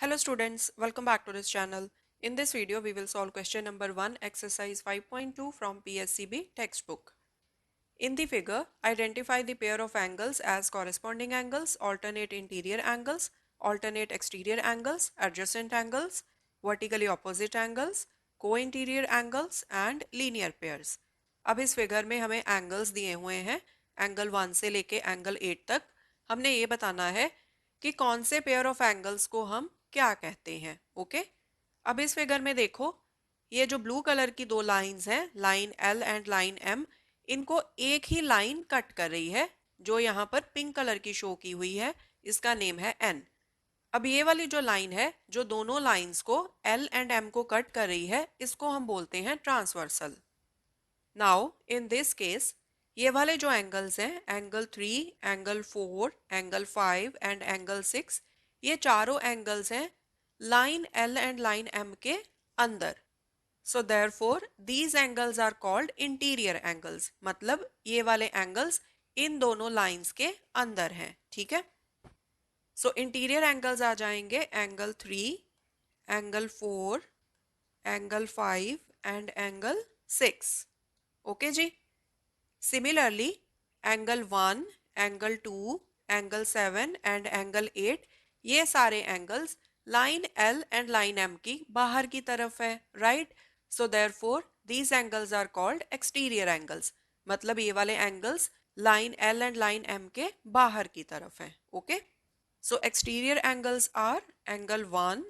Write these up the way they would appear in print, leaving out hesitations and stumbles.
Hello students, welcome back to this channel. In this video, we will solve question number 1, exercise 5.2 from PSCB textbook. In the figure, identify the pair of angles as corresponding angles, alternate interior angles, alternate exterior angles, adjacent angles, vertically opposite angles, co-interior angles and linear pairs. अब इस figure में हमें angles दिए हुए हैं, angle 1 से लेके angle 8 तक. हमने ये बताना है कि कौन से पेयर ऑफ एंगल्स को हम क्या कहते हैं. ओके, अब इस फिगर में देखो, ये जो ब्लू कलर की दो लाइंस हैं, line L and line M, इनको एक ही लाइन कट कर रही है. जो यहाँ पर पिंक कलर की शो की हुई है, इसका नेम है एन. अब ये वाली जो लाइन है, जो दोनों लाइंस को एल एंड एम को कट कर रही है, इसको हम बोलते हैं transversal. Now in this case, ये वाले जो एंगल्स हैं, angle 3, angle 4, angle 5 and angle 6, ये चारों एंगल्स हैं line L and line M के अंदर. So therefore these angles are called interior angles. मतलब ये वाले angles इन दोनों lines के अंदर हैं. ठीक है. So interior angles आ जाएंगे angle 3, angle 4, angle 5 and angle 6. Okay ji. Similarly angle 1, angle 2, angle 7 and angle 8, ये सारे angles line L and line M की बाहर की तरफ है. Right. So therefore these angles are called exterior angles. मतलब ये वाले angles line L and line M के बाहर की तरफ हैं. Okay. So exterior angles are angle 1,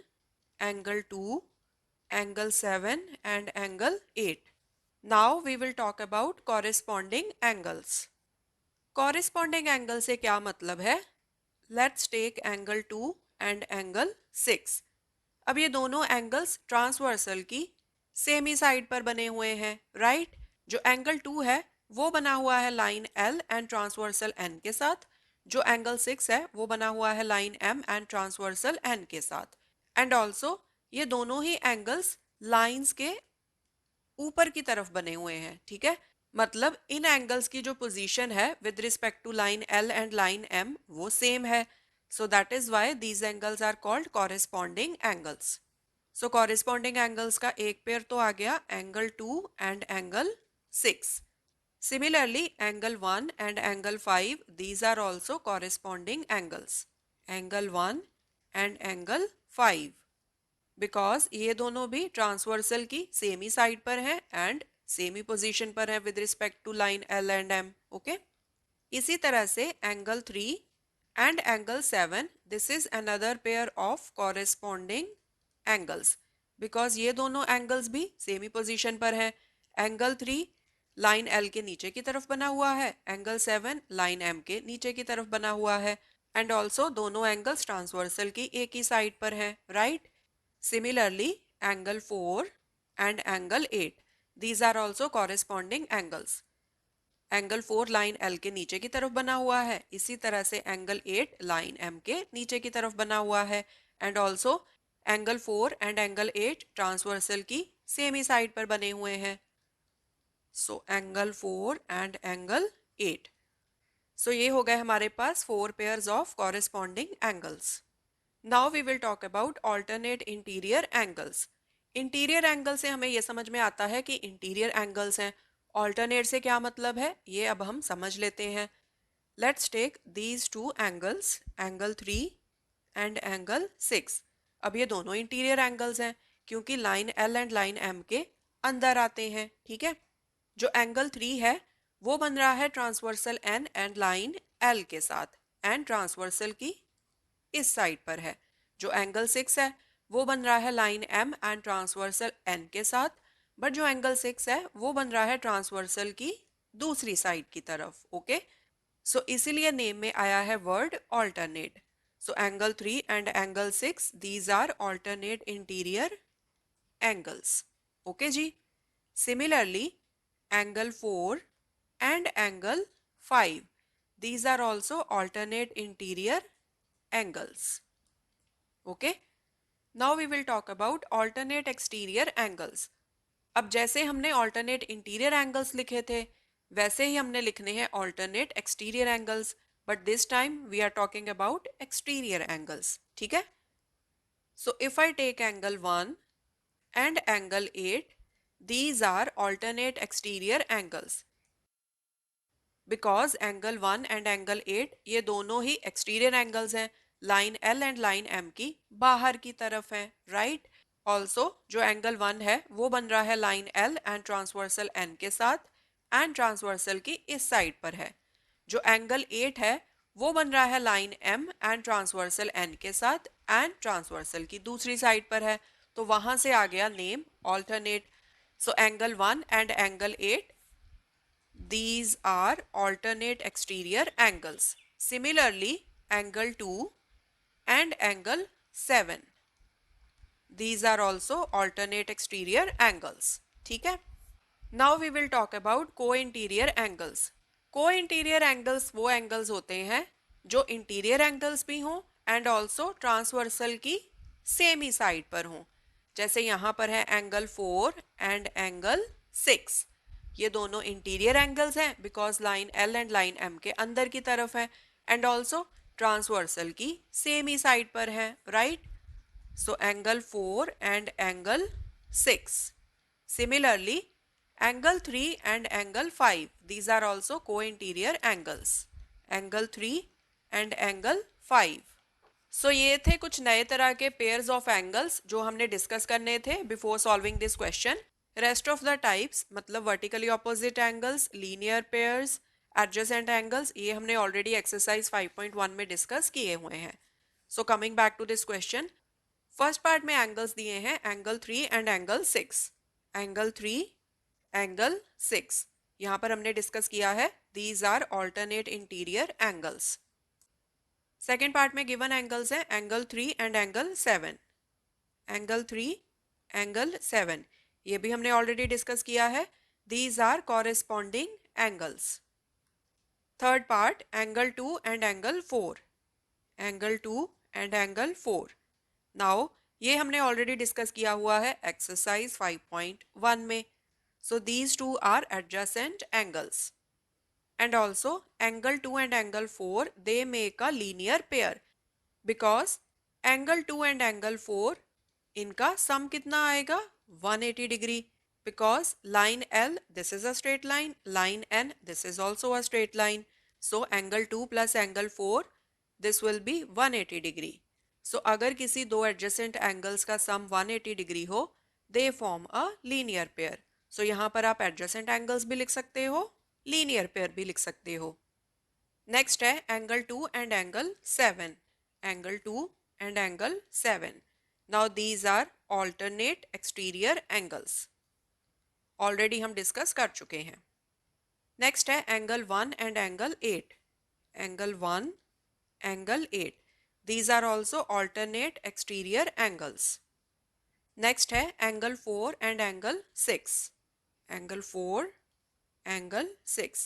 angle 2, angle 7 and angle 8. Now we will talk about corresponding angles. Corresponding angle से क्या मतलब है? Let's take angle 2 and angle 6. अब ये दोनों एंगल्स ट्रांसवर्सल की सेमी साइड पर बने हुए हैं. राइट. जो एंगल 2 है वो बना हुआ है line L and transversal N के साथ. जो एंगल 6 है वो बना हुआ है line M and transversal N के साथ. एंड ऑल्सो ये दोनों ही एंगल्स लाइंस के ऊपर की तरफ बने हुए हैं. ठीक है. मतलब इन एंगल्स की जो पोजीशन है with respect to line L and line M वो सेम है. So that is why these angles are called corresponding angles. So corresponding angles का एक पेयर तो आ गया angle 2 and angle 6. Similarly angle 1 and angle 5, these are also corresponding angles. Angle 1 and angle 5. Because ये दोनों भी transversal की same side पर हैं एंड सेमी पोजीशन पर हैं with respect to line L and M. Okay. इसी तरह से angle 3 and angle 7, this is another pair of corresponding angles because ये दोनों angles भी सेमी पोजीशन पर हैं. एंगल 3 लाइन L के नीचे की तरफ बना हुआ है, एंगल 7 लाइन M के नीचे की तरफ बना हुआ है एंड ऑल्सो दोनों एंगल्स ट्रांसवर्सल की एक ही साइड पर हैं. Right. Similarly angle 4 and angle 8, these are also corresponding angles. Angle 4 line L के नीचे की तरफ बना हुआ है, इसी तरह से एंगल 8 लाइन M के नीचे की तरफ बना हुआ है and also angle 4 and angle 8 transversal की सेमी साइड पर बने हुए हैं. So angle 4 and angle 8. So ये हो गए हमारे पास 4 pairs of corresponding angles. Now we will talk about alternate interior angles. Interior angle से हमें यह समझ में आता है कि इंटीरियर एंगल्स हैं. ऑल्टरनेट से क्या मतलब है ये अब हम समझ लेते हैं. Let's take these two angles, angle 3 and angle 6. अब ये दोनों इंटीरियर एंगल्स हैं क्योंकि line L and line M के अंदर आते हैं. ठीक है. जो एंगल 3 है वो बन रहा है transversal N and line L के साथ एंड ट्रांसवर्सल की इस साइड पर है. जो एंगल 6 है वो बन रहा है line M and transversal N के साथ, बट जो एंगल 6 है वो बन रहा है ट्रांसवर्सल की दूसरी साइड की तरफ. ओके. सो इसीलिए नेम में आया है word alternate. So angle 3 and angle 6, these are alternate interior angles. Okay जी. Similarly angle 4 and angle 5, these are also alternate interior angles. Okay. Now we will talk about alternate exterior angles. अब जैसे हमने alternate interior angles लिखे थे वैसे ही हमने लिखने हैं alternate exterior angles, but this time we are talking about exterior angles. ठीक है. So if I take angle 1 and angle 8, these are alternate exterior angles. Because angle 1 and angle 8 ये दोनों ही exterior angles हैं, line L and line M की बाहर की तरफ है, right? Also जो angle 1 है वो बन रहा है line L and transversal N के साथ and transversal की इस side पर है. जो angle 8 है वो बन रहा है line M and transversal N के साथ and transversal की दूसरी side पर है. तो वहां से आ गया name alternate. So angle 1 and angle 8, these are alternate exterior angles. Similarly, angle 2 and angle 7. These are also alternate exterior angles. ठीक है? Now we will talk about co-interior angles. Co-interior angles वो angles होते हैं जो interior angles भी हों and also transversal की same ही side पर हों. जैसे यहाँ पर है angle 4 and angle 6. ये दोनों इंटीरियर एंगल्स हैं because line L and line M के अंदर की तरफ है एंड ऑल्सो ट्रांसवर्सल की सेम ही साइड पर है, right? So angle 4 and angle 6. Similarly angle 3 and angle 5, these are also co-interior angles. Angle 3 and angle 5. So ये थे कुछ नए तरह के पेयर्स ऑफ एंगल्स जो हमने डिस्कस करने थे before solving this question. Rest of the types मतलब vertically opposite angles, linear pairs, adjacent angles, ये हमने ऑलरेडी एक्सरसाइज 5.1 में डिस्कस किए हुए हैं. So coming back to this question, first part में एंगल्स दिए हैं angle 3 and angle 6. Angle 3, angle 6 यहाँ पर हमने डिस्कस किया है. These are alternate interior angles. Second part में गिवन एंगल्स हैं angle 3 and angle 7. Angle 3, angle 7 ये भी हमने ऑलरेडी डिस्कस किया है. These are corresponding angles. Third part angle 2 and angle 4. Angle 2 and angle 4. Now ये हमने ऑलरेडी डिस्कस किया हुआ है एक्सरसाइज 5.1 में. So these two are adjacent angles. And also angle 2 and angle 4 they make a linear pair because angle 2 and angle 4 इनका सम कितना आएगा 180 degree. because line L this is a straight line, line N this is also a straight line. so angle 2 plus angle 4 this will be 180 degree. so अगर किसी दो adjacent angles का सम 180 degree हो they form a linear pair. so यहाँ पर आप adjacent angles भी लिख सकते हो, लीनियर पेयर भी लिख सकते हो. नेक्स्ट है angle 2 and angle 7. Angle 2 and angle 7. Now these are alternate exterior angles. Already हम डिस्कस कर चुके हैं. नेक्स्ट है angle 1 and angle 8. Angle 1, angle 8. These are also alternate exterior angles. Next है angle 4 and angle 6. Angle 4, angle 6.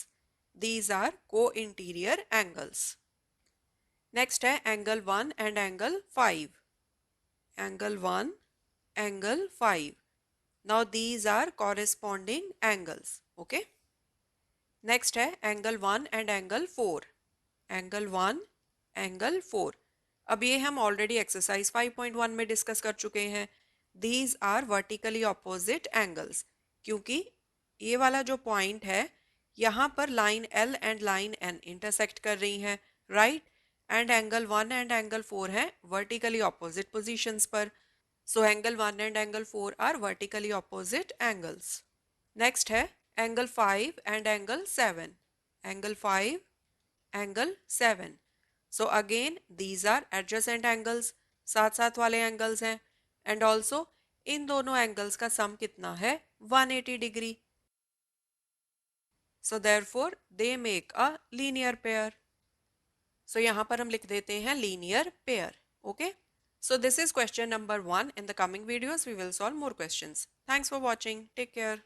These are co-interior angles. Next है angle 1 and angle 5. Angle 1, angle 5. Now these are corresponding angles. Okay. Next है angle 1 and angle 4. Angle 1, angle 4. अब ये हम already exercise 5.1 में discuss कर चुके हैं. These are vertically opposite angles. क्योंकि ये वाला जो पॉइंट है यहाँ पर line L and line N intersect कर रही हैं, right? And angle 1 and angle 4 है वर्टिकली ऑपोजिट पोजीशंस पर. So angle 1 and angle 4 are vertically opposite angles. Next है angle 5 and angle 7. Angle 5, angle 7. So again these are adjacent angles, साथ साथ वाले angles हैं. एंड ऑल्सो इन दोनों angles का सम कितना है 180 degree. So therefore they make a linear pair. So यहाँ पर हम लिख देते हैं linear pair. Okay. So this is question number 1. In the coming videos we will solve more questions. Thanks for watching. Take care.